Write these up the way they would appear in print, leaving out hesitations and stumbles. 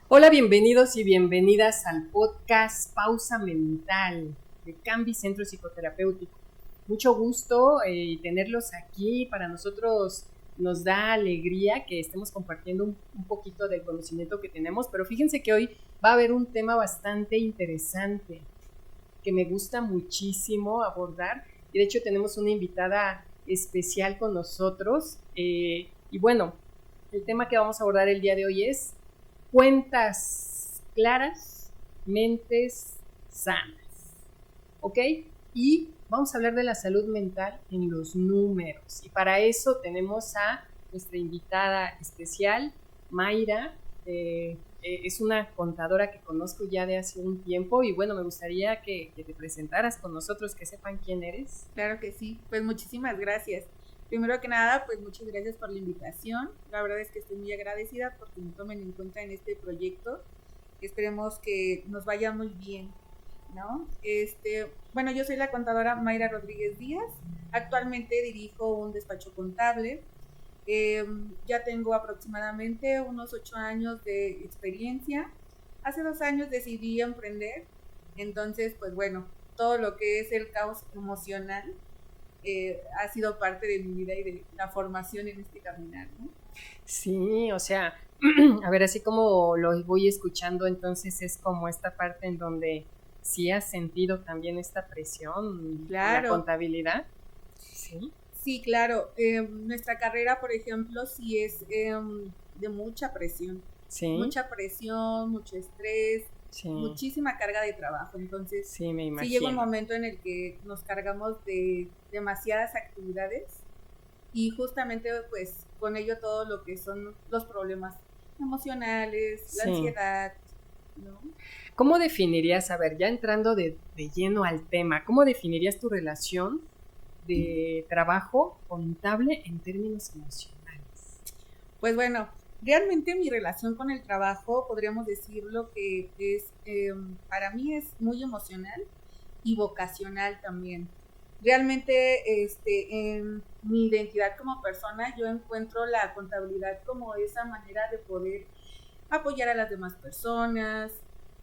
Hola, bienvenidos y bienvenidas al podcast Pausa Mental de Cambi Centro Psicoterapéutico. Mucho gusto tenerlos aquí. Para nosotros nos da alegría que estemos compartiendo un poquito del conocimiento que tenemos, pero fíjense que hoy va a haber un tema bastante interesante que me gusta muchísimo abordar, y de hecho tenemos una invitada especial con nosotros, y bueno, el tema que vamos a abordar el día de hoy es cuentas claras, mentes sanas, ¿ok? Y vamos a hablar de la salud mental en los números, y para eso tenemos a nuestra invitada especial, Mayra. Es una contadora que conozco ya de hace un tiempo, y bueno, me gustaría que te presentaras con nosotros, que sepan quién eres. Claro que sí, pues muchísimas gracias. Primero que nada, pues muchas gracias por la invitación. La verdad es que estoy muy agradecida porque me tomen en cuenta en este proyecto. Esperemos que nos vaya muy bien, ¿no? Bueno, yo soy la contadora Mayra Rodríguez Díaz. Actualmente dirijo un despacho contable. Ya tengo aproximadamente unos 8 años de experiencia. Hace 2 años decidí emprender. Entonces, pues bueno, todo lo que es el caos emocional ha sido parte de mi vida y de la formación en este caminar, ¿no? Sí, o sea, a ver, así como lo voy escuchando, entonces es como esta parte en donde sí has sentido también esta presión con la Claro, contabilidad. Sí, sí, claro. Nuestra carrera, por ejemplo, sí es de sí, mucha presión, mucho estrés, sí, muchísima carga de trabajo. Entonces, sí, me sí llega un imagino. momento en el que nos cargamos de demasiadas actividades y justamente pues con ello todo lo que son los problemas emocionales, la Sí. ansiedad, ¿no? ¿Cómo definirías, a ver, ya entrando de lleno al tema, cómo definirías tu relación de trabajo contable en términos emocionales? Pues bueno, realmente mi relación con el trabajo podríamos decirlo que es, para mí es muy emocional y vocacional también. Realmente en mi identidad como persona yo encuentro la contabilidad como esa manera de poder apoyar a las demás personas,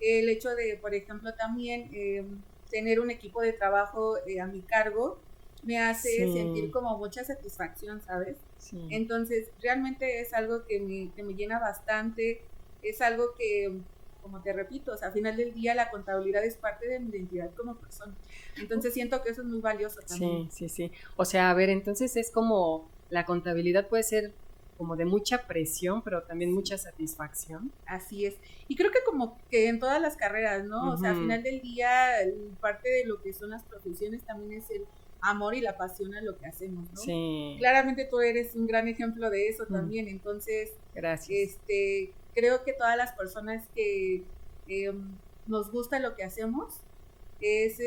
el hecho de, por ejemplo, también tener un equipo de trabajo a mi cargo me hace sentir Sí, como mucha satisfacción, ¿sabes? sí. Entonces, realmente es algo que me llena bastante, es algo que, como te repito, o sea, al final del día la contabilidad es parte de mi identidad como persona. Entonces siento que eso es muy valioso también. Sí, sí, sí. O sea, a ver, entonces es como la contabilidad puede ser como de mucha presión, pero también Sí. mucha satisfacción. Así es. Y creo que como que en todas las carreras, ¿no? O sea, al Ujú. final del día, parte de lo que son las profesiones también es el amor y la pasión a lo que hacemos, ¿no? Sí. Claramente tú eres un gran ejemplo de eso Mm, también. Entonces, gracias. creo que todas las personas que nos gusta lo que hacemos es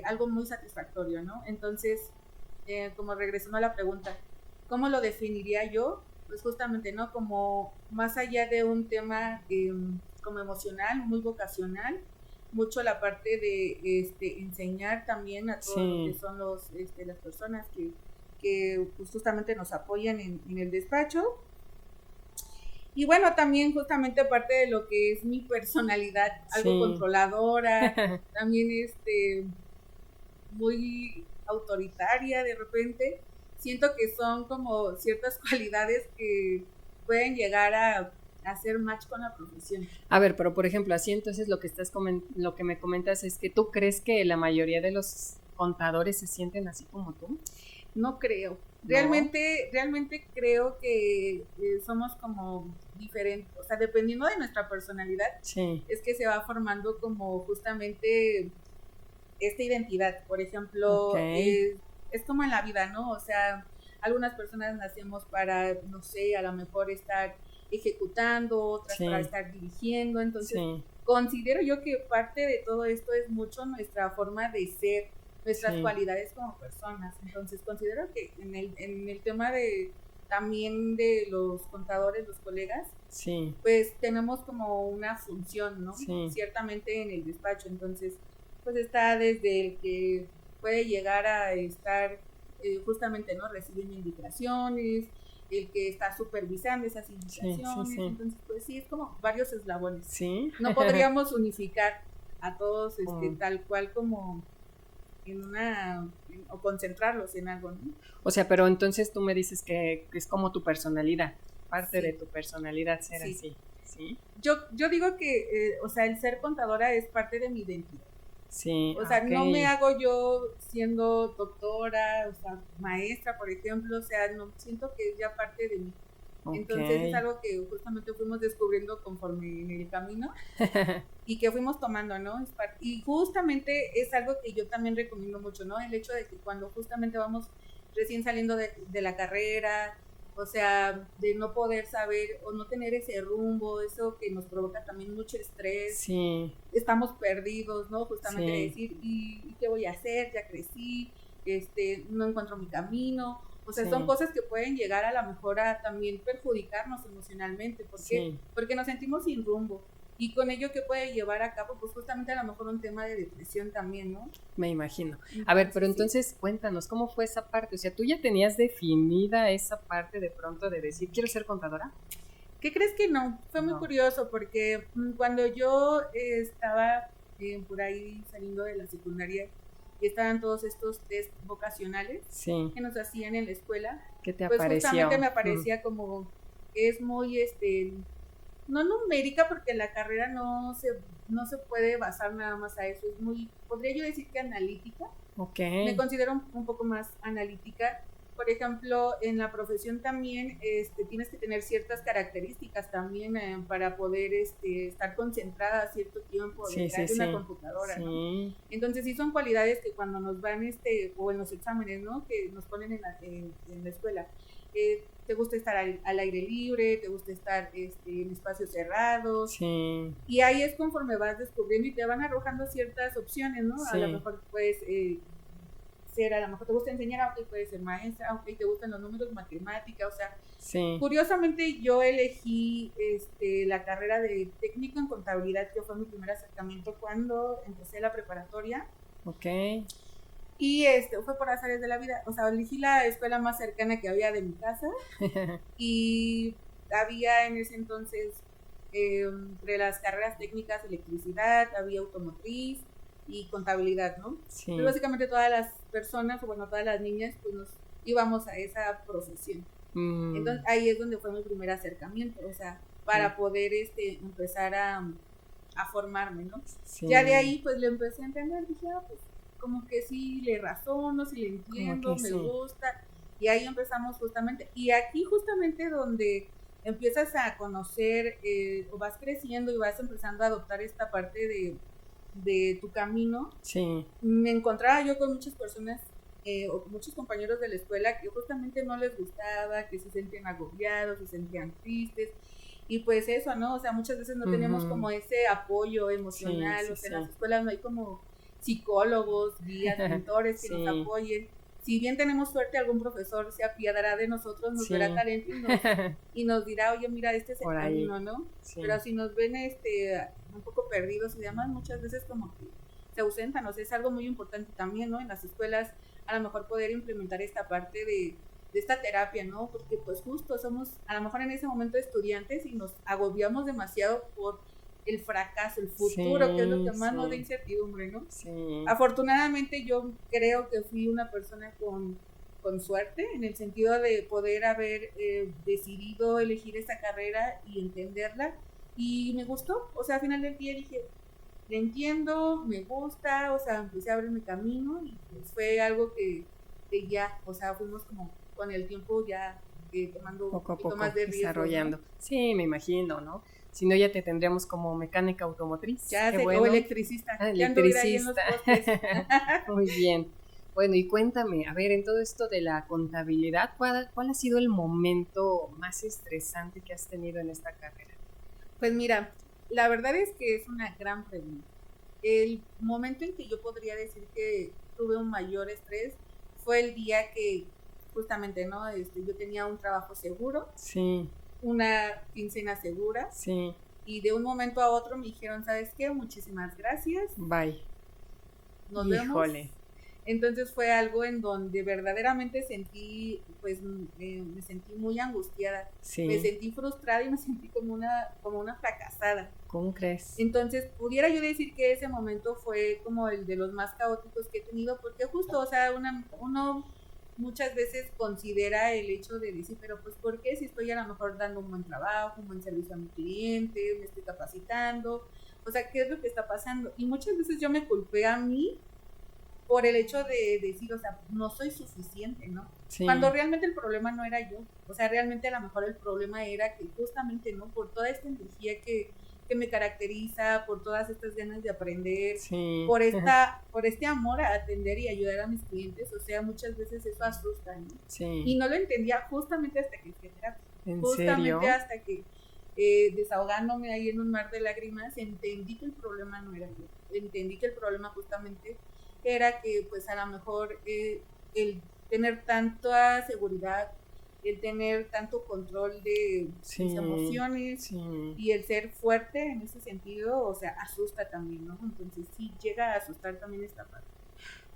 algo muy satisfactorio, ¿no? Entonces, como regresando a la pregunta, ¿cómo lo definiría yo? Pues justamente, ¿no? Como más allá de un tema como emocional, muy vocacional, mucho la parte de enseñar también a todo lo que Sí, son las personas que pues justamente nos apoyan en el despacho. Y bueno, también justamente parte de lo que es mi personalidad, algo sí. controladora, también muy autoritaria de repente. Siento que son como ciertas cualidades que pueden llegar a hacer match con la profesión. A ver, pero por ejemplo, así entonces lo que me comentas es que tú crees que la mayoría de los contadores se sienten así como tú, No creo. ¿no? Realmente creo que somos como diferentes, o sea, dependiendo de nuestra personalidad, Sí, es que se va formando como justamente esta identidad. Por ok, ejemplo, es como en la vida, ¿no? O sea, algunas personas nacemos para, no sé, a lo mejor estar ejecutando, otras para sí, estar dirigiendo. Entonces, sí, considero yo que parte de todo esto es mucho nuestra forma de ser, nuestras sí, cualidades como personas. Entonces, considero que en el tema de también de los contadores, los colegas, sí, pues tenemos como una función, ¿no? sí, Ciertamente en el despacho. Entonces, pues está desde el que puede llegar a estar justamente, ¿no? Recibiendo indicaciones, el que está supervisando esas invitaciones. Sí. Entonces, pues sí, es como varios eslabones. Sí. No podríamos unificar a todos tal cual como o concentrarlos en algo, ¿no? O sea, pero entonces tú me dices que es como tu personalidad, parte de tu personalidad ser así, ¿sí? Yo digo que, o sea, el ser contadora es parte de mi identidad. Sí, o sea, no me hago yo siendo doctora, o sea, maestra, por ejemplo, o sea, no siento que es ya parte de mí. Entonces es algo que justamente fuimos descubriendo conforme en el camino y que fuimos tomando, ¿no? Y justamente es algo que yo también recomiendo mucho, ¿no? El hecho de que cuando justamente vamos recién saliendo de la carrera, o sea, de no poder saber o no tener ese rumbo, eso que nos provoca también mucho estrés. Sí. Estamos perdidos, ¿no? Justamente de decir, ¿y qué voy a hacer? Ya crecí, no encuentro mi camino. O sea, son cosas que pueden llegar a lo mejor a también perjudicarnos emocionalmente. ¿Por qué? Porque nos sentimos sin rumbo. Y con ello, ¿qué puede llevar a cabo? Pues justamente a lo mejor un tema de depresión también, ¿no? Me imagino. A ver, pero entonces cuéntanos, ¿cómo fue esa parte? O sea, ¿tú ya tenías definida esa parte de pronto de decir, quiero ser contadora? ¿Qué crees que no? Fue muy curioso porque cuando yo estaba por ahí saliendo de la secundaria y estaban todos estos test vocacionales que nos hacían en la escuela, ¿qué te pues apareció? Justamente me aparecía como, es muy, no numérica porque la carrera no se puede basar nada más a eso, es muy, podría yo decir que analítica. Me considero un poco más analítica. Por ejemplo, en la profesión también tienes que tener ciertas características también para poder estar concentrada cierto tiempo detrás de una computadora, ¿no? Entonces sí son cualidades que cuando nos van o en los exámenes, ¿no? Que nos ponen en la escuela, te gusta estar al aire libre, te gusta estar en espacios cerrados, y ahí es conforme vas descubriendo y te van arrojando ciertas opciones, ¿no? A lo mejor puedes a lo mejor te gusta enseñar, ok, puedes ser maestra, ok, te gustan los números, matemática, o sea, curiosamente yo elegí la carrera de técnico en contabilidad, que fue mi primer acercamiento cuando empecé la preparatoria. Y fue por azares de la vida, o sea, elegí la escuela más cercana que había de mi casa y había en ese entonces entre las carreras técnicas, electricidad, había automotriz y contabilidad, ¿no? Pero básicamente todas las personas, o bueno, todas las niñas, pues nos íbamos a esa profesión. Entonces ahí es donde fue mi primer acercamiento, o sea, para poder empezar a formarme, ¿no? Ya de ahí pues le empecé a entender, dije, pues como que sí le razono, sí le entiendo, me gusta, y ahí empezamos justamente, y aquí justamente donde empiezas a conocer o vas creciendo y vas empezando a adoptar esta parte de tu camino, me encontraba yo con muchas personas o muchos compañeros de la escuela que justamente no les gustaba, que se sentían agobiados, se sentían tristes, y pues eso, ¿no? O sea, muchas veces no tenemos como ese apoyo emocional, o sea, en las escuelas no hay como psicólogos, guías, mentores que nos apoyen. Si bien tenemos suerte, algún profesor se apiadará de nosotros, nos verá talento y nos dirá, oye, mira, este es el camino, ¿no? Pero si nos ven un poco perdidos y demás, muchas veces como que se ausentan, o sea, es algo muy importante también, ¿no? En las escuelas, a lo mejor poder implementar esta parte de esta terapia, ¿no? Porque pues justo somos, a lo mejor en ese momento, estudiantes y nos agobiamos demasiado por el fracaso, el futuro, que es lo que más nos da incertidumbre, ¿no? Afortunadamente yo creo que fui una persona con suerte, en el sentido de poder haber decidido elegir esta carrera y entenderla, y me gustó, o sea, al final del día dije, le entiendo, me gusta, o sea, empecé a abrir mi camino, y pues fue algo que ya, o sea, fuimos como con el tiempo ya tomando poco un poquito más de riesgo, desarrollando, ¿no? Sí, me imagino, ¿no? Si no, ya te tendríamos como mecánica automotriz. Ya sé, bueno. O electricista. Electricista. Muy bien. Bueno, y cuéntame, a ver, en todo esto de la contabilidad, ¿cuál ha sido el momento más estresante que has tenido en esta carrera? Pues mira, la verdad es que es una gran pregunta. El momento en que yo podría decir que tuve un mayor estrés fue el día que justamente, ¿no? Yo tenía un trabajo seguro. Una quincena segura. Y de un momento a otro me dijeron, ¿sabes qué? Muchísimas gracias. Bye. Nos vemos. Entonces fue algo en donde verdaderamente sentí, pues me sentí muy angustiada, Sí. me sentí frustrada y me sentí como una fracasada. ¿Cómo crees? Entonces pudiera yo decir que ese momento fue como el de los más caóticos que he tenido, porque justo, o sea, uno muchas veces considera el hecho de decir, pero pues ¿por qué si estoy a lo mejor dando un buen trabajo, un buen servicio a mi cliente, me estoy capacitando? O sea, ¿qué es lo que está pasando? Y muchas veces yo me culpé a mí por el hecho de decir, o sea, no soy suficiente, ¿no? Sí. Cuando realmente el problema no era yo, o sea, realmente a lo mejor el problema era que justamente, ¿no? Por toda esta energía que me caracteriza, por todas estas ganas de aprender, Sí. por este amor a atender y ayudar a mis clientes, o sea, muchas veces eso asusta, ¿no? Sí. Y no lo entendía justamente hasta que fui a terapia. ¿En justamente serio? hasta que desahogándome ahí en un mar de lágrimas, entendí que el problema no era yo, entendí que el problema justamente era que pues a lo mejor el tener tanta seguridad, el tener tanto control de mis emociones y el ser fuerte en ese sentido, o sea, asusta también, ¿no? Entonces sí llega a asustar también esta parte.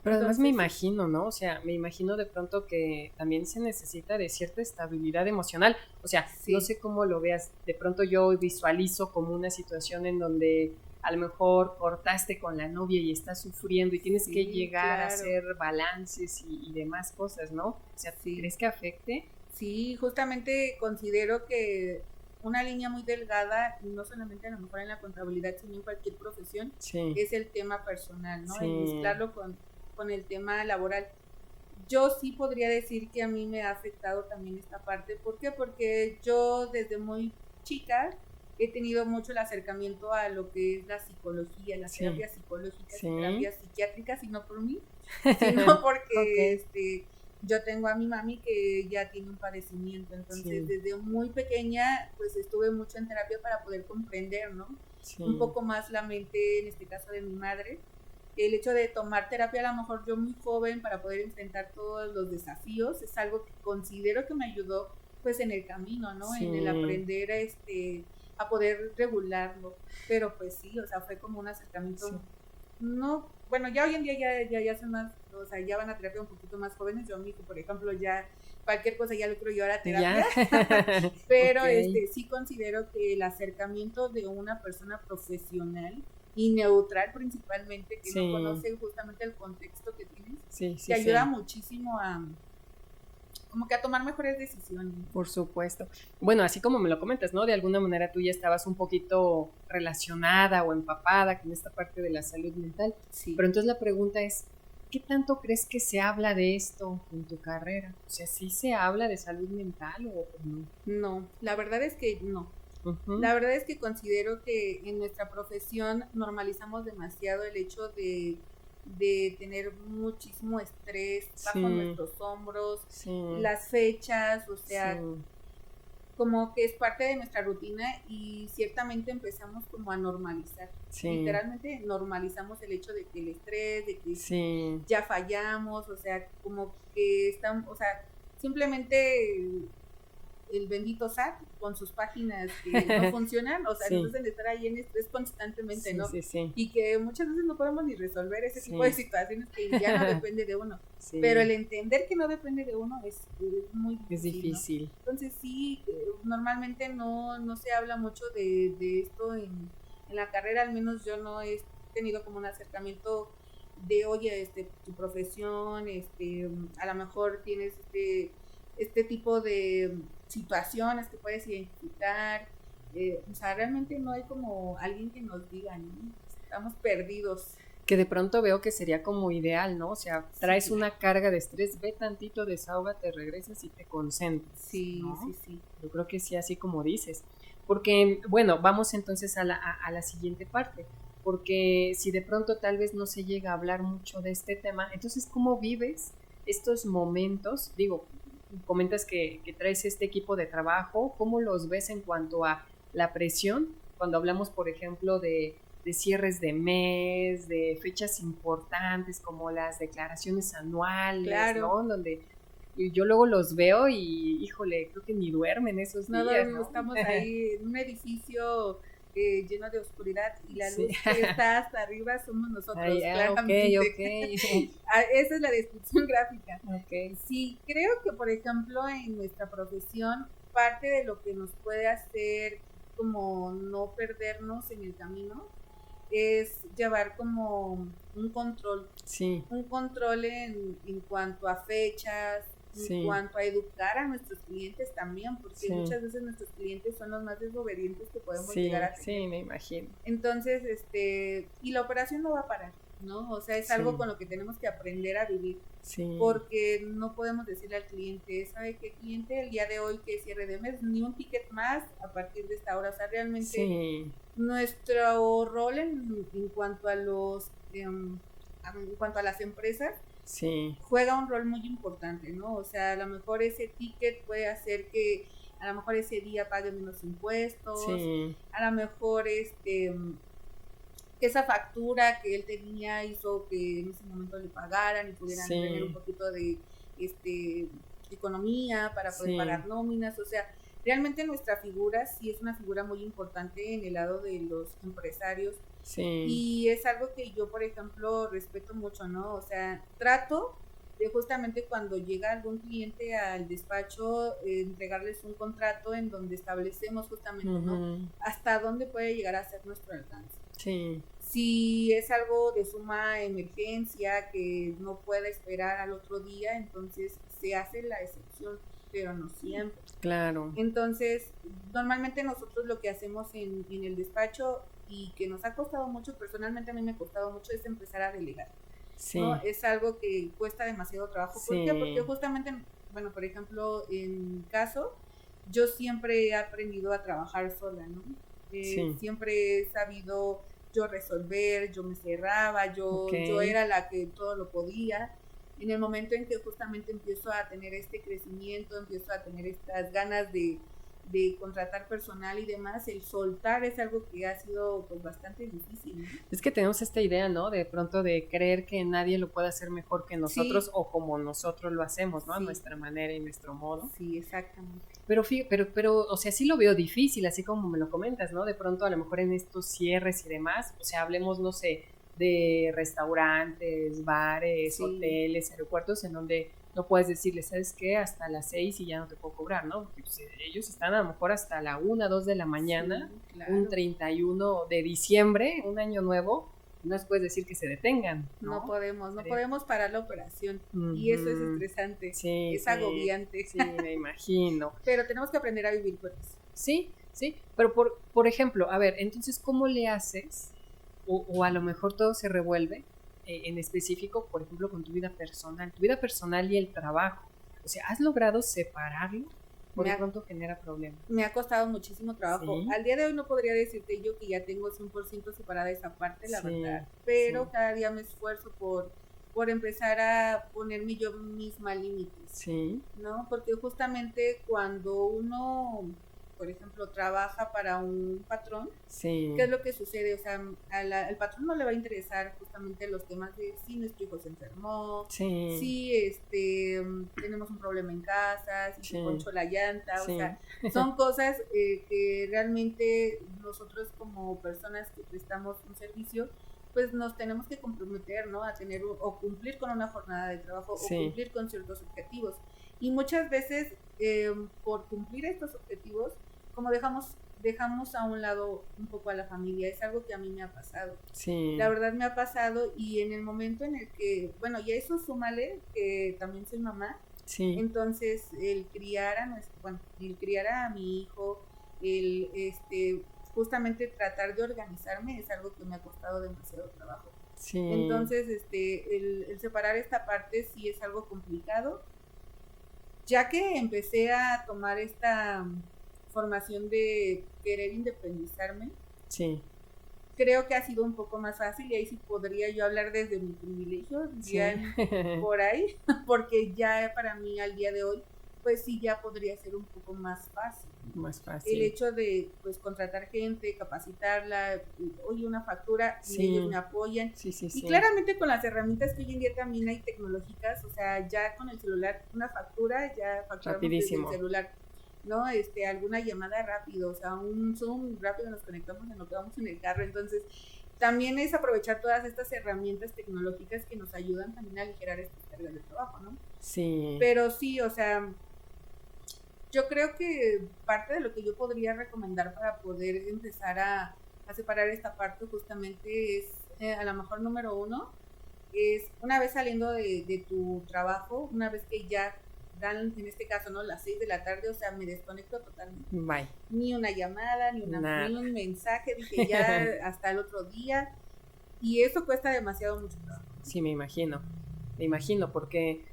Pero además me imagino, ¿no? O sea, me imagino de pronto que también se necesita de cierta estabilidad emocional. O sea, no sé cómo lo veas. De pronto yo visualizo como una situación en donde a lo mejor cortaste con la novia y estás sufriendo y tienes que llegar a hacer balances y demás cosas, ¿no? O sea, ¿crees que afecte? Sí, justamente considero que una línea muy delgada, y no solamente a lo mejor en la contabilidad, sino en cualquier profesión, es el tema personal, ¿no? El mezclarlo con el tema laboral. Yo sí podría decir que a mí me ha afectado también esta parte. ¿Por qué? Porque yo desde muy chica he tenido mucho el acercamiento a lo que es la psicología, las terapias psicológicas, terapias psiquiátricas, y no por mí, sino porque yo tengo a mi mami que ya tiene un padecimiento, entonces desde muy pequeña pues estuve mucho en terapia para poder comprender, ¿no? Un poco más la mente, en este caso de mi madre. El hecho de tomar terapia a lo mejor yo muy joven para poder enfrentar todos los desafíos es algo que considero que me ayudó pues en el camino, ¿no? En el aprender a poder regularlo, pero pues sí, o sea, fue como un acercamiento, no, bueno, ya hoy en día ya son más, o sea, ya van a terapia un poquito más jóvenes. Yo a mi hijo, por ejemplo, ya cualquier cosa ya lo quiero llevar a terapia, pero sí considero que el acercamiento de una persona profesional y neutral principalmente, que no conoce justamente el contexto que tienes, te ayuda muchísimo a como que a tomar mejores decisiones. Por supuesto. Bueno, así como me lo comentas, ¿no? De alguna manera tú ya estabas un poquito relacionada o empapada con esta parte de la salud mental. Pero entonces la pregunta es, ¿qué tanto crees que se habla de esto en tu carrera? O sea, ¿sí se habla de salud mental o no? No, la verdad es que no. La verdad es que considero que en nuestra profesión normalizamos demasiado el hecho de tener muchísimo estrés bajo nuestros hombros, las fechas, o sea, como que es parte de nuestra rutina y ciertamente empezamos como a normalizar. Literalmente normalizamos el hecho de que el estrés, de que ya fallamos, o sea, como que estamos, o sea, simplemente el bendito SAT con sus páginas que no funcionan, o sea, nos hacen estar ahí en estrés constantemente, ¿no? Y que muchas veces no podemos ni resolver ese tipo de situaciones que ya no depende de uno. Pero el entender que no depende de uno es muy difícil. Es difícil. ¿No? Entonces sí, normalmente no se habla mucho de esto en la carrera, al menos yo no he tenido como un acercamiento de, oye, tu profesión, a lo mejor tienes este tipo de situaciones que puedes identificar, o sea, realmente no hay como alguien que nos diga, ¿no? Estamos perdidos. Que de pronto veo que sería como ideal, ¿no? O sea, traes una carga de estrés, ve tantito, desahógate, regresas y te concentras, ¿no? Yo creo que sí, así como dices. Porque, bueno, vamos entonces a la siguiente parte. Porque si de pronto tal vez no se llega a hablar mucho de este tema, entonces, ¿cómo vives estos momentos? Digo, comentas que traes este equipo de trabajo, ¿cómo los ves en cuanto a la presión? Cuando hablamos, por ejemplo, de cierres de mes, de fechas importantes como las declaraciones anuales, ¿no? Donde yo luego los veo y, híjole, creo que ni duermen esos días, ¿no? Estamos ahí en un edificio lleno de oscuridad y la Sí. luz que está hasta arriba somos nosotros, Ay, claramente. ok. Esa es la descripción gráfica. Ok. Sí, creo que, por ejemplo, en nuestra profesión, parte de lo que nos puede hacer como no perdernos en el camino es llevar como Sí, un control en cuanto a fechas, en sí, cuanto a educar a nuestros clientes también, porque sí, muchas veces nuestros clientes son los más desobedientes que podemos llegar a tener. sí, me imagino. Entonces, y la operación no va a parar, ¿no? O sea, es Sí. algo con lo que tenemos que aprender a vivir, Sí, porque no podemos decirle al cliente, ¿sabe qué, cliente? El día de hoy que cierre de mes, ni un ticket más a partir de esta hora. O sea, realmente sí, nuestro rol en cuanto a en cuanto a las empresas sí, juega un rol muy importante, ¿no? O sea, a lo mejor ese ticket puede hacer que a lo mejor ese día pague menos impuestos, sí, a lo mejor que esa factura que él tenía hizo que en ese momento le pagaran y pudieran sí, tener un poquito de economía para poder sí, pagar nóminas. O sea, realmente nuestra figura sí es una figura muy importante en el lado de los empresarios, sí, y es algo que yo, por ejemplo, respeto mucho, ¿no? O sea, trato de justamente cuando llega algún cliente al despacho, entregarles un contrato en donde establecemos justamente, ¿no? Hasta dónde puede llegar a ser nuestro alcance. sí, Si es algo de suma emergencia que no puede esperar al otro día, entonces se hace la excepción, pero no siempre. claro. Entonces, normalmente nosotros lo que hacemos en el despacho, y que nos ha costado mucho, personalmente a mí me ha costado mucho, es empezar a delegar. Sí, ¿no? Es algo que cuesta demasiado trabajo. ¿Por sí, qué? Porque justamente, bueno, por ejemplo, en mi caso, yo siempre he aprendido a trabajar sola, ¿no? sí, Siempre he sabido yo resolver, yo me cerraba, ok, yo era la que todo lo podía. En el momento en que justamente empiezo a tener este crecimiento, empiezo a tener estas ganas de contratar personal y demás, el soltar es algo que ha sido pues bastante difícil, ¿no? es que tenemos esta idea, ¿no? De pronto de creer que nadie lo puede hacer mejor que nosotros Sí, o como nosotros lo hacemos, ¿no? A sí, nuestra manera y nuestro modo. sí, exactamente. Pero, o sea, sí lo veo difícil, así como me lo comentas, ¿no? De pronto, a lo mejor en estos cierres y demás, o sea, hablemos, no sé, de restaurantes, bares, Sí, hoteles, aeropuertos, en donde no puedes decirles, ¿sabes qué? Hasta las 6 y ya no te puedo cobrar, ¿no? Porque pues, ellos están a lo mejor hasta la 1, 2 de la mañana, sí, claro. un 31 de diciembre, un año nuevo, no les puedes decir que se detengan, ¿no? No podemos parar la operación. Uh-huh. Y eso es estresante, sí, es agobiante. Sí, me imagino. Pero tenemos que aprender a vivir con eso. Sí, sí, pero por ejemplo, a ver, entonces, ¿cómo le haces? O a lo mejor todo se revuelve, en específico, por ejemplo, con tu vida personal y el trabajo. O sea, ¿has logrado separarlo? Por de pronto genera problemas. Me ha costado muchísimo trabajo. ¿Sí? Al día de hoy no podría decirte yo que ya tengo 100% separada esa parte, la Sí, verdad. Pero sí. cada día me esfuerzo por empezar a ponerme yo misma límites. Sí. ¿No? Porque justamente cuando uno, por ejemplo, trabaja para un patrón, sí. ¿qué es lo que sucede? O sea, al patrón no le va a interesar justamente los temas de si nuestro hijo se enfermó, sí. si tenemos un problema en casa, si se ponchó la llanta, sí. O sea, son cosas que realmente nosotros como personas que prestamos un servicio, pues nos tenemos que comprometer, ¿no? A tener o cumplir con una jornada de trabajo, sí. o cumplir con ciertos objetivos. Y muchas veces, por cumplir estos objetivos, como dejamos a un lado un poco a la familia. Es algo que a mí me ha pasado. Sí. La verdad me ha pasado, y en el momento en el que, bueno, y a eso súmale que también soy mamá. Sí. Entonces, el criar a mi hijo, justamente tratar de organizarme es algo que me ha costado demasiado trabajo. Sí. Entonces, el separar esta parte sí es algo complicado. Ya que empecé a tomar esta formación de querer independizarme, sí. creo que ha sido un poco más fácil, y ahí sí podría yo hablar desde mi privilegio, dirían por ahí, porque ya para mí al día de hoy, pues sí, ya podría ser un poco más fácil. Más fácil. El hecho de pues contratar gente, capacitarla, oye, una factura, y ellos me apoyan. Y claramente con las herramientas que hoy en día también hay tecnológicas, o sea, ya con el celular, una factura, ya facturamos desde el celular. ¿no? Alguna llamada rápido, o sea, un Zoom rápido, nos conectamos en lo que vamos en el carro. Entonces, también es aprovechar todas estas herramientas tecnológicas que nos ayudan también a aligerar estas cargas de trabajo, ¿no? Sí. Pero sí, o sea, yo creo que parte de lo que yo podría recomendar para poder empezar a separar esta parte justamente es, a lo mejor número uno, es una vez saliendo de tu trabajo, una vez que ya dan, en este caso, ¿no?, las 6 de la tarde, o sea, me desconecto totalmente. Bye. Ni una llamada, ni un mensaje, dije ya hasta el otro día. Y eso cuesta demasiado mucho trabajo. Sí, me imagino, porque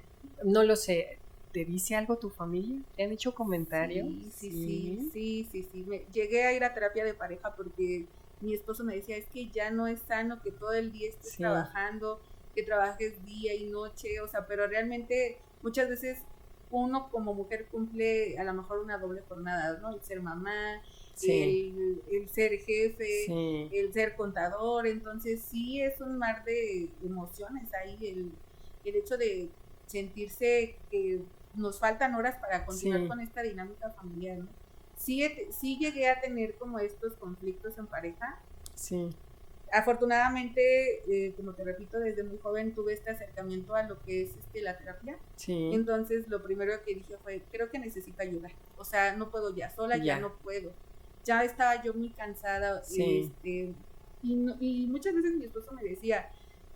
no lo sé, ¿te dice algo tu familia? ¿Te han hecho comentarios? Sí. Llegué a ir a terapia de pareja porque mi esposo me decía, es que ya no es sano que todo el día estés trabajando, que trabajes día y noche, o sea, pero realmente muchas veces uno como mujer cumple a lo mejor una doble jornada, ¿no? El ser mamá, el ser jefe, el ser contador. Entonces sí es un mar de emociones ahí, el hecho de sentirse que nos faltan horas para continuar con esta dinámica familiar, ¿no? Sí llegué a tener como estos conflictos en pareja. Sí. Afortunadamente, como te repito, desde muy joven tuve este acercamiento a lo que es la terapia. Sí. Entonces lo primero que dije fue, creo que necesito ayuda. O sea, no puedo ya sola, ya no puedo. Ya estaba yo muy cansada. Y muchas veces mi esposo me decía,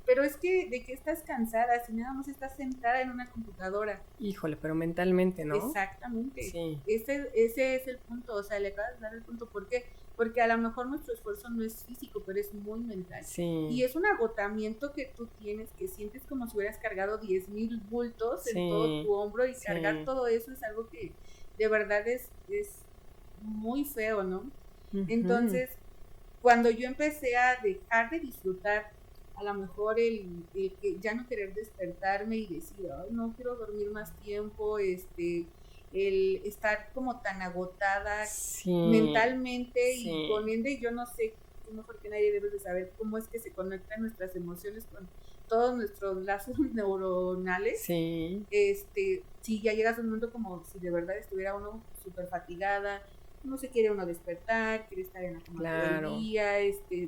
pero es que, ¿de qué estás cansada? Si nada más estás sentada en una computadora. Híjole, pero mentalmente, ¿no? Exactamente. Sí. Ese es el punto, o sea, le acabas de dar el punto. ¿Por qué? Porque a lo mejor nuestro esfuerzo no es físico, pero es muy mental. Sí. Y es un agotamiento que tú tienes, que sientes como si hubieras cargado 10,000 bultos en todo tu hombro, y cargar todo eso es algo que de verdad es muy feo, ¿no? Entonces, cuando yo empecé a dejar de disfrutar a lo mejor el que ya no querer despertarme y decir, ay, no quiero dormir más tiempo, el estar como tan agotada mentalmente y con ende, yo no sé, tú mejor que nadie debes de saber cómo es que se conectan nuestras emociones con todos nuestros lazos neuronales. Sí. Si ya llegas a un momento como si de verdad estuviera uno súper fatigada, no se quiere uno despertar, quiere estar en la cama todo el día,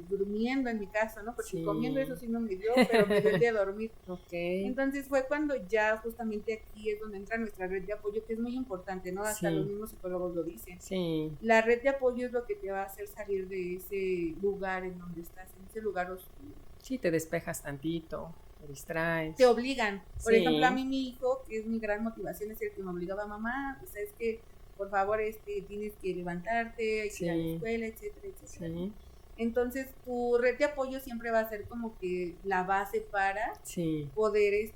durmiendo en mi caso, ¿no? Porque comiendo eso sí no me dio, pero me dio el de dormir. Entonces fue cuando ya justamente aquí es donde entra nuestra red de apoyo, que es muy importante, ¿no? Hasta los mismos psicólogos lo dicen. La red de apoyo es lo que te va a hacer salir de ese lugar en donde estás, en ese lugar oscuro. Sí, te despejas tantito, te distraes. Te obligan. Por ejemplo, a mí mi hijo, que es mi gran motivación, es el que me obligaba, mamá, pues es que por favor, tienes que levantarte, hay que ir a la escuela, etcétera. Entonces, tu red de apoyo siempre va a ser como que la base para poder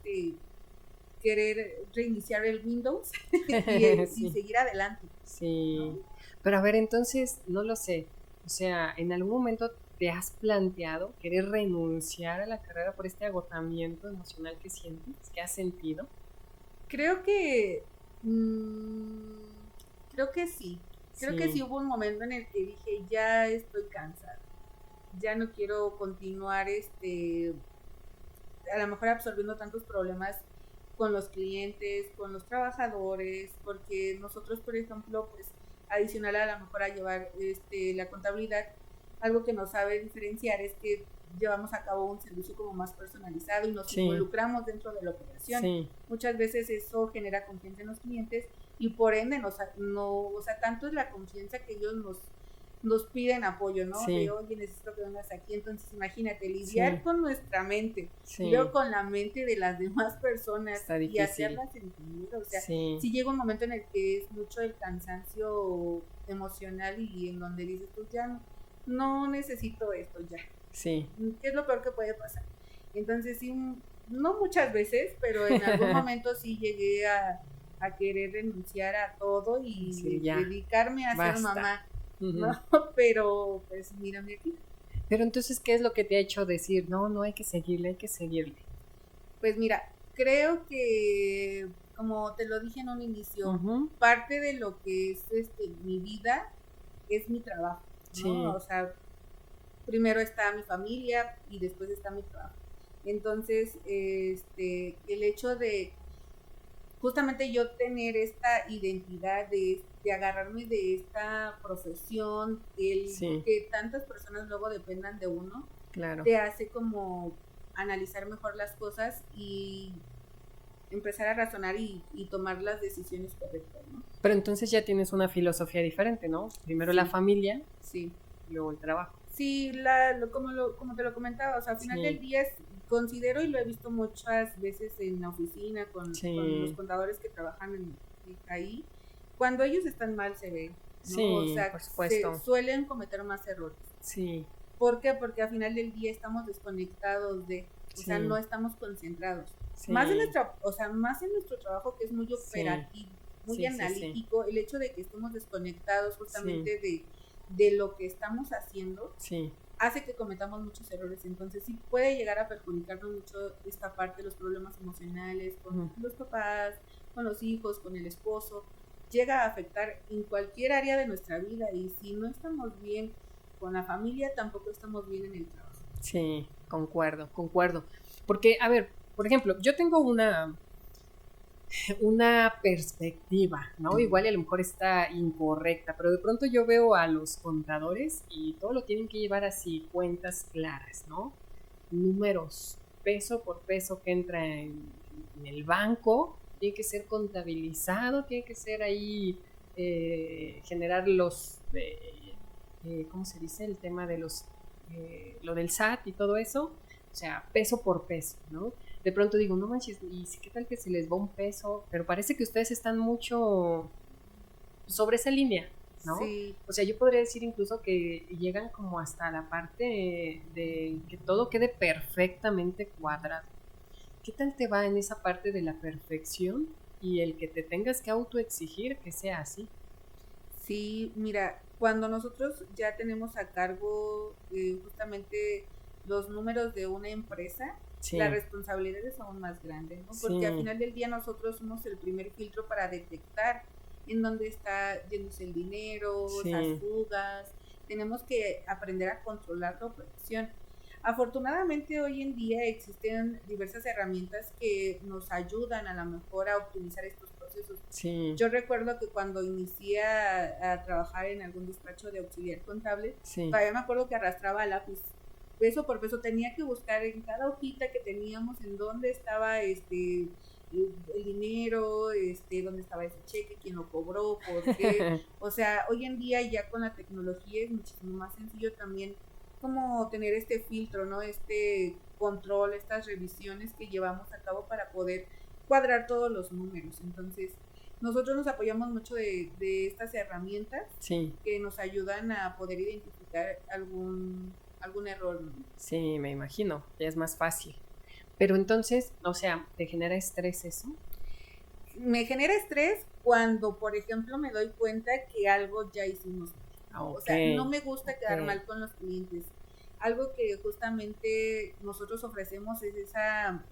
querer reiniciar el Windows y seguir adelante. ¿no? Pero a ver, entonces, no lo sé. O sea, ¿en algún momento te has planteado querer renunciar a la carrera por este agotamiento emocional que sientes, que has sentido? Creo que sí. Creo que sí hubo un momento en el que dije, ya estoy cansada. Ya no quiero continuar a lo mejor absorbiendo tantos problemas con los clientes, con los trabajadores, porque nosotros, por ejemplo, pues adicional a lo mejor a llevar la contabilidad, algo que nos sabe diferenciar es que llevamos a cabo un servicio como más personalizado y nos involucramos dentro de la operación. Muchas veces eso genera confianza en los clientes y por ende o sea, tanto es la confianza que ellos nos piden apoyo, ¿no? De, oye, necesito que vengas aquí. Entonces, imagínate, lidiar con nuestra mente, y luego con la mente de las demás personas y hacerlas entender. O sea, sí llega un momento en el que es mucho el cansancio emocional y en donde dices, pues ya no necesito esto, ya. ¿Qué es lo peor que puede pasar? Entonces, sí, no muchas veces, pero en algún momento sí llegué a querer renunciar a todo y dedicarme a ser mamá. ¿no? Pero pues mírame aquí. Pero entonces, ¿qué es lo que te ha hecho decir, no hay que seguirle? Pues mira, creo que, como te lo dije en un inicio, parte de lo que es mi vida es mi trabajo, ¿no? O sea, primero está mi familia y después está mi trabajo. Entonces, el hecho de justamente yo tener esta identidad de agarrarme de esta profesión, Sí. que tantas personas luego dependan de uno, Claro. te hace como analizar mejor las cosas y empezar a razonar y tomar las decisiones correctas, ¿no? Pero entonces ya tienes una filosofía diferente, ¿no? Primero la Sí. familia, Sí. y luego el trabajo. Sí, como te lo comentaba, o sea, al final Sí. del día considero, y lo he visto muchas veces en la oficina con los Sí. contadores que trabajan ahí, cuando ellos están mal se ve, ¿no? Sí, O sea, por supuesto. suelen cometer más errores. Sí, ¿Por qué? Porque al final del día estamos desconectados o sea, Sí. no estamos concentrados. sí. Más en nuestro trabajo, que es muy operativo, muy Sí, sí, analítico, el hecho de que estemos desconectados justamente Sí. de lo que estamos haciendo, Sí, hace que cometamos muchos errores. Entonces sí puede llegar a perjudicarnos mucho esta parte, los problemas emocionales con Ujú. los papás, con los hijos, con el esposo. Llega a afectar en cualquier área de nuestra vida, y si no estamos bien con la familia, tampoco estamos bien en el trabajo. sí, concuerdo. Porque, a ver, por ejemplo, yo tengo una perspectiva, ¿no? Igual y a lo mejor está incorrecta, pero de pronto yo veo a los contadores y todo lo tienen que llevar así, cuentas claras, ¿no? Números, peso por peso que entra en el banco, tiene que ser contabilizado, tiene que ser ahí, generar ¿cómo se dice? El tema de lo del SAT y todo eso, o sea, peso por peso, ¿no? De pronto digo, no manches, ¿y qué tal que se les va un peso? Pero parece que ustedes están mucho sobre esa línea, ¿no? Sí. O sea, yo podría decir incluso que llegan como hasta la parte de que todo quede perfectamente cuadrado. ¿Qué tal te va en esa parte de la perfección y el que te tengas que autoexigir que sea así? Sí, mira, cuando nosotros ya tenemos a cargo justamente los números de una empresa, Sí. la responsabilidad es aún más grande, ¿no? Porque Sí. al final del día nosotros somos el primer filtro para detectar en dónde está yéndose el dinero, Sí. esas fugas. Tenemos que aprender a controlar la operación. Afortunadamente hoy en día existen diversas herramientas que nos ayudan a lo mejor a optimizar estos procesos. Sí. Yo recuerdo que cuando inicié a trabajar en algún despacho de auxiliar contable, Sí. todavía me acuerdo que arrastraba lápiz. Peso por peso tenía que buscar en cada hojita que teníamos en dónde estaba el dinero, dónde estaba ese cheque, quién lo cobró, por qué. O sea, hoy en día ya con la tecnología es muchísimo más sencillo también como tener este filtro, ¿no? Este control, estas revisiones que llevamos a cabo para poder cuadrar todos los números. Entonces, nosotros nos apoyamos mucho de estas herramientas Sí. que nos ayudan a poder identificar algún error, ¿no? Sí, me imagino, ya es más fácil. Pero entonces, o sea, ¿te genera estrés eso? Me genera estrés cuando, por ejemplo, me doy cuenta que algo ya hicimos mal, ¿no? Okay. O sea, no me gusta quedar mal con los clientes. Algo que justamente nosotros ofrecemos es esa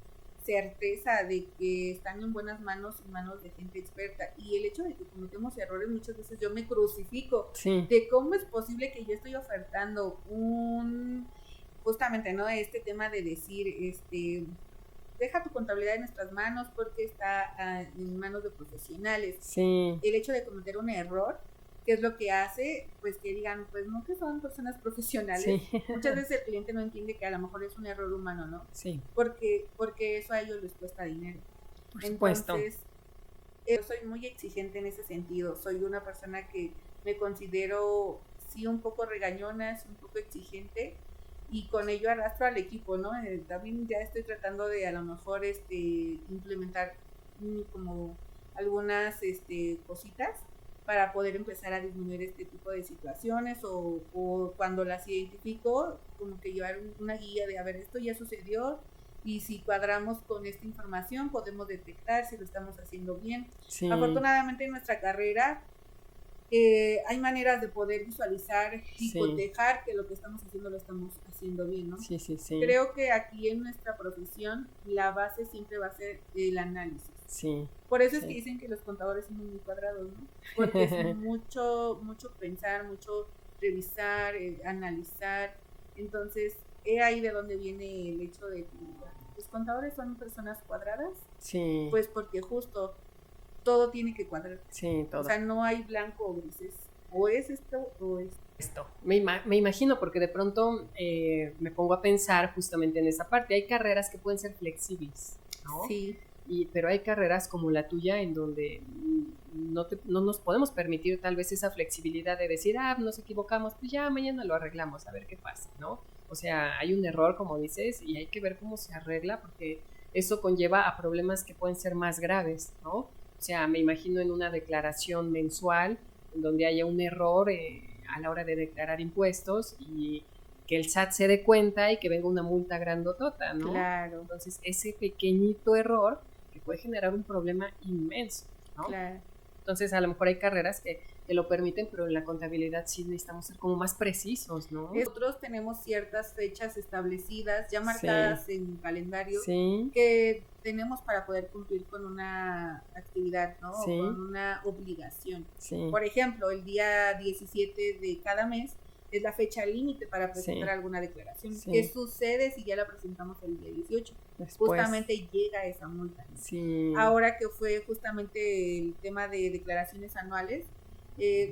certeza de que están en buenas manos, en manos de gente experta. Y el hecho de que cometemos errores, muchas veces yo me crucifico de cómo es posible que yo estoy ofertando justamente, ¿no? Este tema de decir, deja tu contabilidad en nuestras manos porque está en manos de profesionales. Sí. El hecho de cometer un error, ¿qué es lo que hace? Pues que digan, pues no, que son personas profesionales. Sí. Muchas veces el cliente no entiende que a lo mejor es un error humano, ¿no? Sí. Porque eso a ellos les cuesta dinero. Por supuesto. Entonces, yo soy muy exigente en ese sentido. Soy una persona que me considero, sí, un poco regañona, un poco exigente, y con ello arrastro al equipo, ¿no? También ya estoy tratando de a lo mejor implementar como algunas cositas para poder empezar a disminuir este tipo de situaciones, o cuando las identifico, como que llevar una guía de, a ver, esto ya sucedió, y si cuadramos con esta información podemos detectar si lo estamos haciendo bien. Sí. Afortunadamente en nuestra carrera hay maneras de poder visualizar y cotejar que lo que estamos haciendo lo estamos haciendo bien, ¿no? Sí. Creo que aquí en nuestra profesión la base siempre va a ser el análisis. Sí. Por eso es que dicen que los contadores son muy cuadrados, ¿no? Porque es mucho pensar, mucho revisar, analizar. Entonces, es ahí de donde viene el hecho de que los contadores son personas cuadradas. Sí. Pues porque justo todo tiene que cuadrar. Sí, todo. O sea, no hay blanco o grises. O es esto o es esto. Me imagino, porque de pronto me pongo a pensar justamente en esa parte. Hay carreras que pueden ser flexibles, ¿no? Sí. Pero hay carreras como la tuya en donde no nos podemos permitir tal vez esa flexibilidad de decir, nos equivocamos, pues ya mañana lo arreglamos, a ver qué pasa, ¿no? O sea, hay un error, como dices, y hay que ver cómo se arregla, porque eso conlleva a problemas que pueden ser más graves, ¿no? O sea, me imagino en una declaración mensual en donde haya un error a la hora de declarar impuestos y que el SAT se dé cuenta y que venga una multa grandotota, ¿no? Claro. Entonces, ese pequeñito error que puede generar un problema inmenso, ¿no? Claro. Entonces, a lo mejor hay carreras que lo permiten, pero en la contabilidad sí necesitamos ser como más precisos, ¿no? Nosotros tenemos ciertas fechas establecidas, ya marcadas en el calendario, sí, que tenemos para poder cumplir con una actividad, ¿no? Sí. O con una obligación. Sí. Por ejemplo, el día 17 de cada mes es la fecha límite para presentar alguna declaración. Sí. ¿Qué sucede si ya la presentamos el día 18? Después, justamente llega esa multa. Sí. Ahora que fue justamente el tema de declaraciones anuales,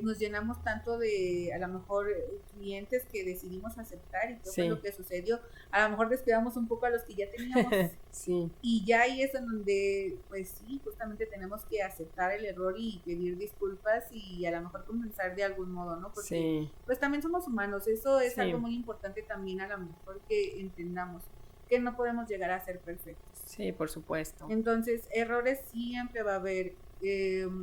nos llenamos tanto de a lo mejor clientes que decidimos aceptar y qué fue lo que sucedió. A lo mejor descuidamos un poco a los que ya teníamos sí. Y ya ahí es en donde pues sí, justamente tenemos que aceptar el error y pedir disculpas y a lo mejor compensar de algún modo, ¿no? Porque pues también somos humanos, eso es algo muy importante también a lo mejor que entendamos que no podemos llegar a ser perfectos. Sí, por supuesto. Entonces, errores siempre va a haber,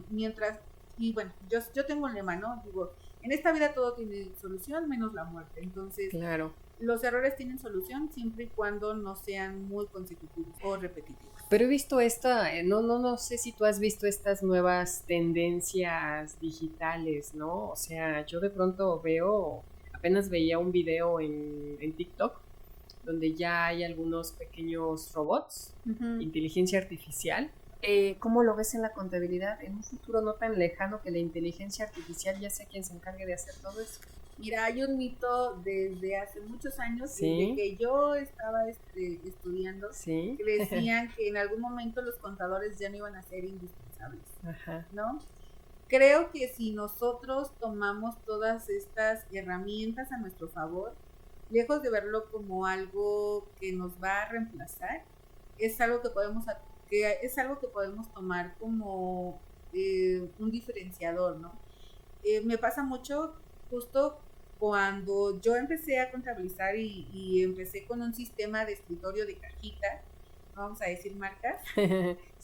mientras, y bueno, yo tengo un lema, ¿no? Digo, en esta vida todo tiene solución menos la muerte, entonces claro. Los errores tienen solución siempre y cuando no sean muy consecutivos o repetitivos. Pero he visto no sé si tú has visto estas nuevas tendencias digitales, ¿no? O sea, yo de pronto apenas veía un video en TikTok donde ya hay algunos pequeños robots, inteligencia artificial. ¿Cómo lo ves en la contabilidad? En un futuro no tan lejano que la inteligencia artificial ya sea quien se encargue de hacer todo eso. Mira, hay un mito desde hace muchos años, desde que yo estaba estudiando, que decían que en algún momento los contadores ya no iban a ser indispensables, ¿no? Creo que si nosotros tomamos todas estas herramientas a nuestro favor, lejos de verlo como algo que nos va a reemplazar, es algo que podemos tomar como un diferenciador, ¿no? Me pasa mucho justo cuando yo empecé a contabilizar y empecé con un sistema de escritorio de cajita, vamos a decir marcas,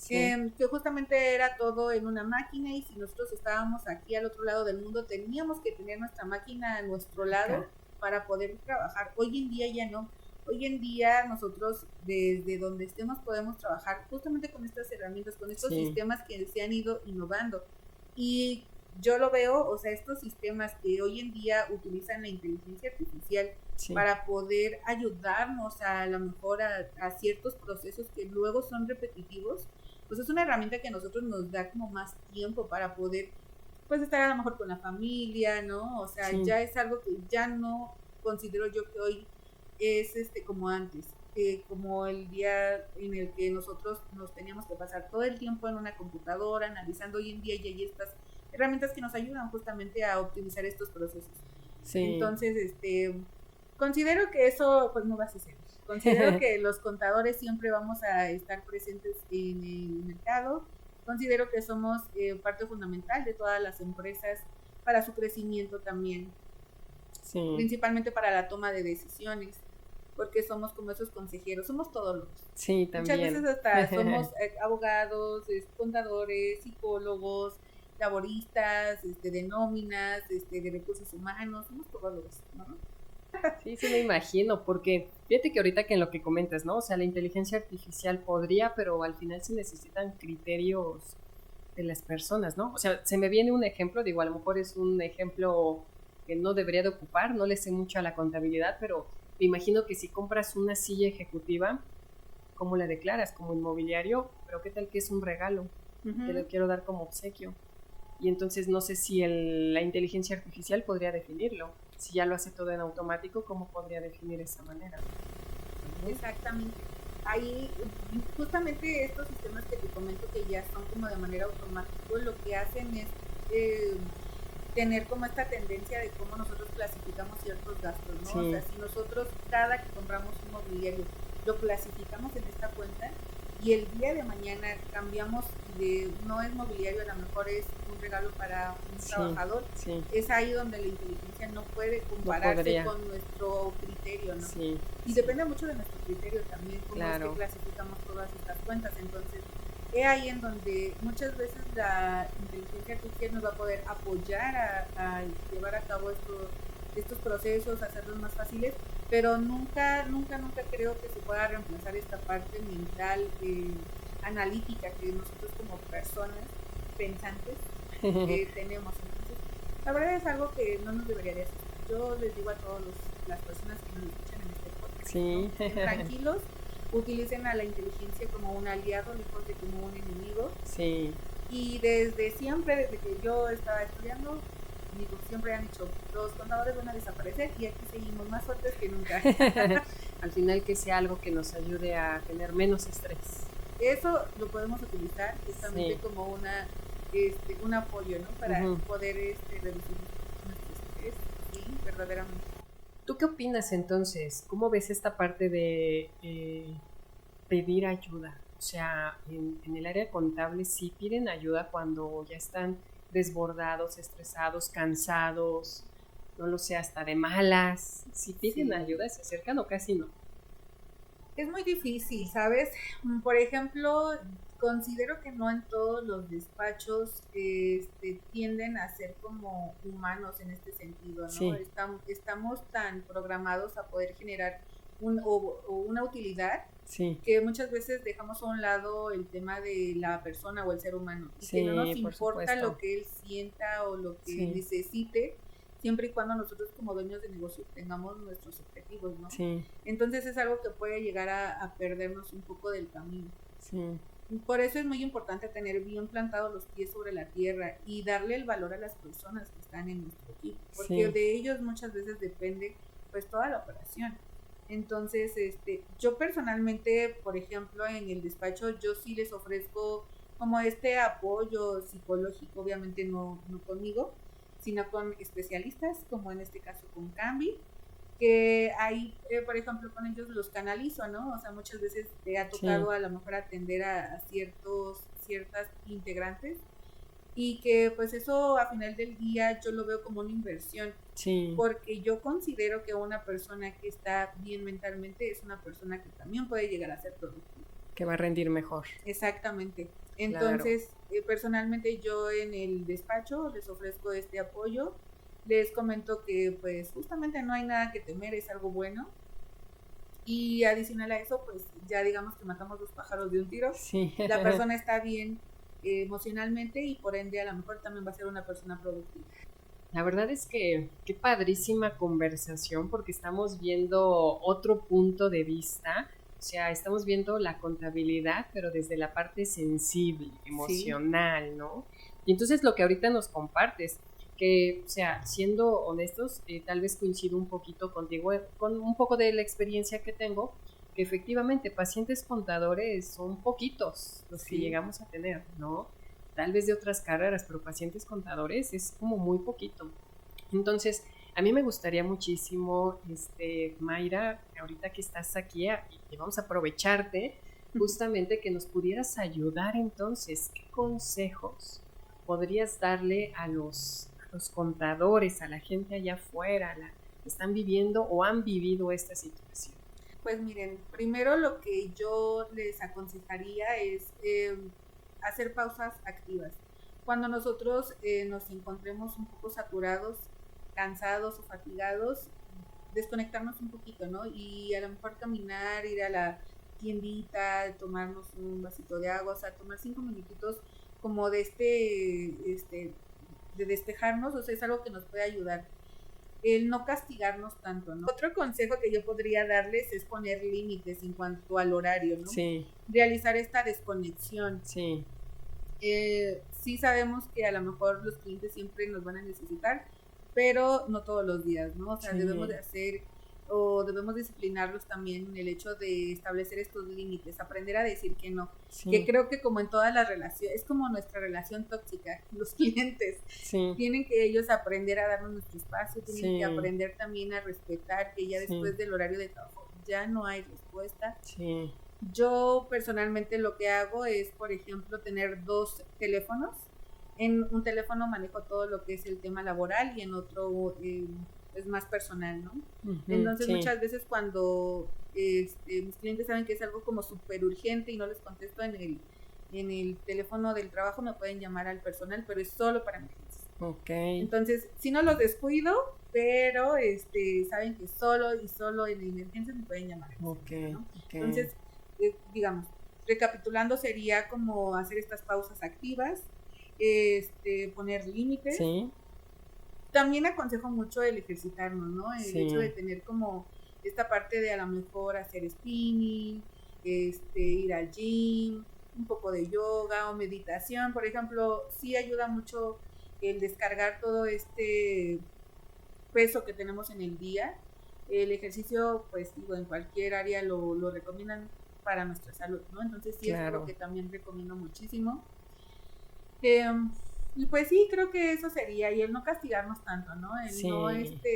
que justamente era todo en una máquina y si nosotros estábamos aquí al otro lado del mundo teníamos que tener nuestra máquina a nuestro lado para poder trabajar. Hoy en día ya no. Hoy en día nosotros desde donde estemos podemos trabajar justamente con estas herramientas, con estos sistemas que se han ido innovando. Y yo lo veo, o sea, estos sistemas que hoy en día utilizan la inteligencia artificial para poder ayudarnos a lo mejor a ciertos procesos que luego son repetitivos, pues es una herramienta que a nosotros nos da como más tiempo para poder pues estar a lo mejor con la familia, ¿no? O sea, ya es algo que ya no considero yo que hoy es como antes, como el día en el que nosotros nos teníamos que pasar todo el tiempo en una computadora analizando. Hoy en día ya hay estas herramientas que nos ayudan justamente a optimizar estos procesos. Entonces, considero que eso pues no va a suceder. Considero que los contadores siempre vamos a estar presentes en el mercado. Considero que somos parte fundamental de todas las empresas para su crecimiento también. Principalmente para la toma de decisiones, porque somos como esos consejeros, somos todólogos. También. Muchas veces hasta somos abogados, contadores, psicólogos, laboristas, de nóminas, de recursos humanos, somos todólogos, ¿no? Sí, me imagino, porque fíjate que ahorita que en lo que comentas, ¿no? O sea, la inteligencia artificial podría, pero al final se necesitan criterios de las personas, ¿no? O sea, se me viene un ejemplo, digo, a lo mejor es un ejemplo que no debería de ocupar, no le sé mucho a la contabilidad, pero me imagino que si compras una silla ejecutiva, ¿cómo la declaras? Como inmobiliario, pero ¿qué tal que es un regalo? Te lo quiero dar como obsequio. Y entonces no sé si la inteligencia artificial podría definirlo. Si ya lo hace todo en automático, ¿cómo podría definir esa manera? Exactamente. ahí justamente estos sistemas que te comento que ya son como de manera automática, lo que hacen es tener como esta tendencia de cómo nosotros clasificamos ciertos gastos, ¿no? Sí. O sea, si nosotros cada que compramos un mobiliario lo clasificamos en esta cuenta y el día de mañana cambiamos de no es mobiliario, a lo mejor es un regalo para un trabajador, es ahí donde la inteligencia no puede compararse con nuestro criterio, ¿no? Y depende mucho de nuestro criterio también, cómo es que clasificamos todas estas cuentas. Entonces, es ahí en donde muchas veces la inteligencia artificial nos va a poder apoyar a llevar a cabo estos procesos, hacerlos más fáciles, pero nunca creo que se pueda reemplazar esta parte mental, analítica que nosotros como personas pensantes tenemos. Entonces, la verdad es algo que no nos debería de hacer. Yo les digo a todas las personas que nos escuchan en este podcast, ¿no? Estén tranquilos, utilicen a la inteligencia como un aliado, lejos de como un enemigo. Y desde siempre, desde que yo estaba estudiando, siempre han dicho, los contadores van a desaparecer y aquí seguimos más fuertes que nunca. Al final que sea algo que nos ayude a tener menos estrés. Eso lo podemos utilizar justamente como un apoyo, ¿no? Para poder reducir nuestro estrés, sí, verdaderamente. ¿Tú qué opinas entonces? ¿Cómo ves esta parte de pedir ayuda? O sea, en el área contable sí piden ayuda cuando ya están desbordados, estresados, cansados, no lo sé, hasta de malas. Si piden ayuda, se acercan o casi no. Es muy difícil, ¿sabes? Por ejemplo, considero que no en todos los despachos tienden a ser como humanos en este sentido, ¿no? Estamos tan programados a poder generar una utilidad que muchas veces dejamos a un lado el tema de la persona o el ser humano y que no nos importa lo que él sienta o lo que necesite, siempre y cuando nosotros como dueños de negocio tengamos nuestros objetivos, ¿no? Entonces es algo que puede llegar a perdernos un poco del camino. Por eso es muy importante tener bien plantados los pies sobre la tierra y darle el valor a las personas que están en nuestro equipo, porque de ellos muchas veces depende pues toda la operación. Entonces, yo personalmente, por ejemplo, en el despacho, yo sí les ofrezco como este apoyo psicológico, obviamente no conmigo, sino con especialistas, como en este caso con Cambi, que ahí, por ejemplo, con ellos los canalizo, ¿no? O sea, muchas veces te ha tocado a lo mejor atender a ciertas integrantes y que pues eso a final del día yo lo veo como una inversión, porque yo considero que una persona que está bien mentalmente es una persona que también puede llegar a ser productiva. Que va a rendir mejor. Exactamente. Entonces, personalmente yo en el despacho les ofrezco este apoyo, les comento que pues justamente no hay nada que temer, es algo bueno. Y adicional a eso, pues ya digamos que matamos dos pájaros de un tiro. La persona está bien emocionalmente y por ende a lo mejor también va a ser una persona productiva. La verdad es que qué padrísima conversación porque estamos viendo otro punto de vista. O sea, estamos viendo la contabilidad, pero desde la parte sensible, emocional, ¿no? Y entonces lo que ahorita nos compartes, que, o sea, siendo honestos, tal vez coincido un poquito contigo, con un poco de la experiencia que tengo, que efectivamente pacientes contadores son poquitos los que llegamos a tener, ¿no? Tal vez de otras carreras, pero pacientes contadores es como muy poquito. Entonces, a mí me gustaría muchísimo, Mayra, ahorita que estás aquí, y vamos a aprovecharte, justamente que nos pudieras ayudar entonces, ¿qué consejos podrías darle a los contadores, a la gente allá afuera, que están viviendo o han vivido esta situación? Pues miren, primero lo que yo les aconsejaría es hacer pausas activas. Cuando nosotros nos encontremos un poco saturados, cansados o fatigados, desconectarnos un poquito, ¿no? Y a lo mejor caminar, ir a la tiendita, tomarnos un vasito de agua, o sea, tomar 5 minutitos como de de despejarnos, o sea, es algo que nos puede ayudar. El no castigarnos tanto, ¿no? Otro consejo que yo podría darles es poner límites en cuanto al horario, ¿no? Realizar esta desconexión. Sí sabemos que a lo mejor los clientes siempre nos van a necesitar, pero no todos los días, ¿no? O sea, debemos de hacer o debemos disciplinarlos también en el hecho de establecer estos límites, aprender a decir que no, que creo que como en todas las relaciones, es como nuestra relación tóxica, los clientes tienen que ellos aprender a darnos nuestro espacio, tienen que aprender también a respetar que ya después del horario de trabajo ya no hay respuesta. Yo personalmente lo que hago es, por ejemplo, tener 2 teléfonos. En un teléfono manejo todo lo que es el tema laboral y en otro es más personal, ¿no? Entonces muchas veces cuando mis clientes saben que es algo como súper urgente y no les contesto en el teléfono del trabajo, me pueden llamar al personal, pero es solo para emergencias. Entonces, si no los descuido, pero saben que solo en emergencias me pueden llamar. ¿No? Entonces, digamos, recapitulando, sería como hacer estas pausas activas, poner límites. También aconsejo mucho el ejercitarnos, ¿no? El hecho de tener como esta parte de a lo mejor hacer spinning, ir al gym, un poco de yoga o meditación, por ejemplo, sí ayuda mucho el descargar todo este peso que tenemos en el día. El ejercicio, pues digo, en cualquier área lo recomiendan para nuestra salud, ¿no? Entonces sí es algo que también recomiendo muchísimo. Y pues sí, creo que eso sería, y el no castigarnos tanto, ¿no? El no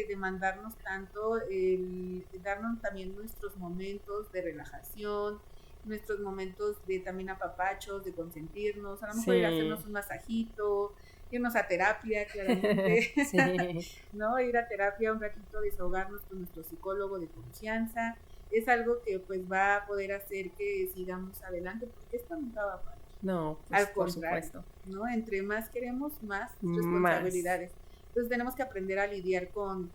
demandarnos tanto, el darnos también nuestros momentos de relajación, nuestros momentos de también apapachos, de consentirnos, a lo mejor ir a hacernos un masajito, irnos a terapia, claramente, ¿no? Ir a terapia un ratito, desahogarnos con nuestro psicólogo de confianza, es algo que pues va a poder hacer que sigamos adelante, porque esto nunca va a parar. No, pues, al contrario, por supuesto. ¿No? Entre más queremos, más responsabilidades. Entonces tenemos que aprender a lidiar con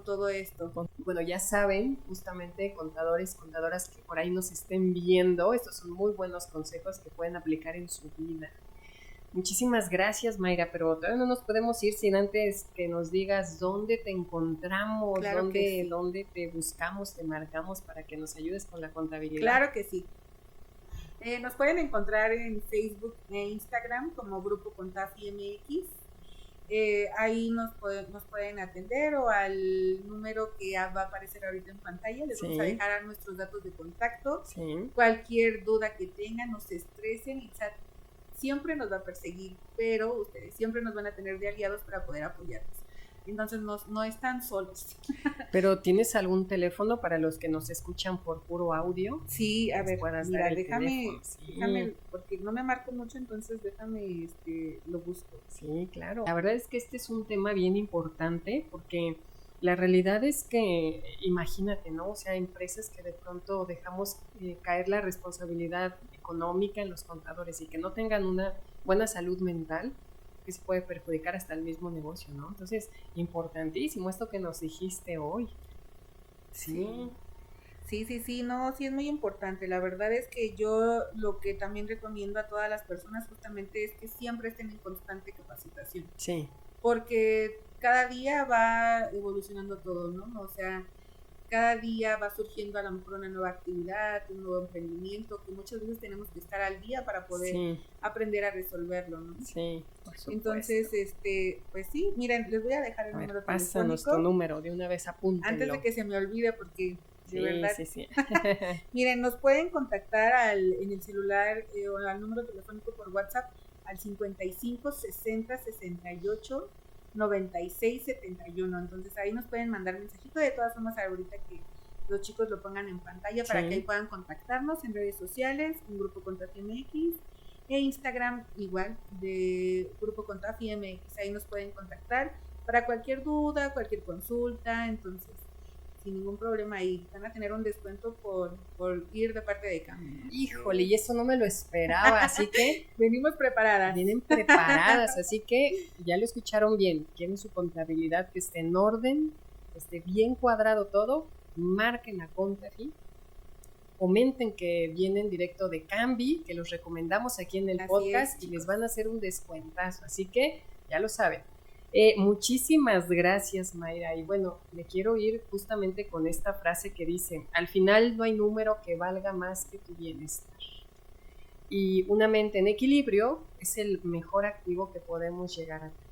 todo esto. Bueno, ya saben, justamente contadores, contadoras que por ahí nos estén viendo, estos son muy buenos consejos que pueden aplicar en su vida. Muchísimas gracias, Mayra, pero todavía no nos podemos ir sin antes que nos digas dónde te encontramos, dónde te buscamos, te marcamos para que nos ayudes con la contabilidad. Claro que sí. Nos pueden encontrar en Facebook e Instagram como Grupo Contafi MX. Ahí nos pueden atender o al número que va a aparecer ahorita en pantalla. Les vamos a dejar nuestros datos de contacto. Cualquier duda que tengan, no se estresen. El SAT siempre nos va a perseguir, pero ustedes siempre nos van a tener de aliados para poder apoyarnos. Entonces no están solos. ¿Pero tienes algún teléfono para los que nos escuchan por puro audio? Sí, a ver, mira, déjame, porque no me marco mucho, entonces déjame, lo busco. Sí, claro. La verdad es que este es un tema bien importante, porque la realidad es que, imagínate, ¿no? O sea, empresas que de pronto dejamos caer la responsabilidad económica en los contadores y que no tengan una buena salud mental, que se puede perjudicar hasta el mismo negocio, ¿no? Entonces, importantísimo esto que nos dijiste hoy. Sí, no, sí es muy importante. La verdad es que yo lo que también recomiendo a todas las personas justamente es que siempre estén en constante capacitación. Porque cada día va evolucionando todo, ¿no? O sea, cada día va surgiendo a lo mejor una nueva actividad, un nuevo emprendimiento, que muchas veces tenemos que estar al día para poder aprender a resolverlo, ¿no? Sí, por supuesto. Entonces, pues sí, miren, les voy a dejar el número telefónico. Pásanos tu número, de una vez apúntenlo. Antes de que se me olvide, porque de verdad. Miren, nos pueden contactar en el celular o al número telefónico por WhatsApp al 55 60 68 96 71. Entonces ahí nos pueden mandar mensajito. De todas formas, ahorita que los chicos lo pongan en pantalla para que ahí puedan contactarnos en redes sociales, en Grupo Contafi MX e Instagram igual de Grupo Contafi MX. Ahí nos pueden contactar para cualquier duda, cualquier consulta. Entonces, sin ningún problema, ahí van a tener un descuento por ir de parte de Cambi. Híjole, y eso no me lo esperaba, así que venimos preparadas. Vienen preparadas, así que ya lo escucharon bien. Quieren su contabilidad que esté en orden, que esté bien cuadrado todo, marquen a Contafi, comenten que vienen directo de Cambi, que los recomendamos aquí en el podcast y les van a hacer un descuentazo, así que ya lo saben. Muchísimas gracias, Mayra, y bueno, me quiero ir justamente con esta frase que dice: al final no hay número que valga más que tu bienestar, y una mente en equilibrio es el mejor activo que podemos llegar a tener.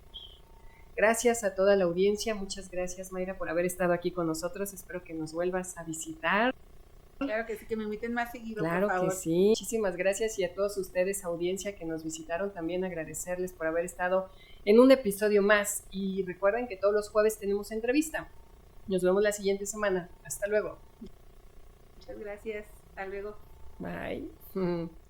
Gracias a toda la audiencia, muchas gracias Mayra por haber estado aquí con nosotros, espero que nos vuelvas a visitar. Claro que sí, que me inviten más seguido, claro, por favor. Que sí. Muchísimas gracias y a todos ustedes, audiencia, que nos visitaron, también agradecerles por haber estado en un episodio más. Y recuerden que todos los jueves tenemos entrevista. Nos vemos la siguiente semana. Hasta luego. Muchas gracias. Hasta luego. Bye.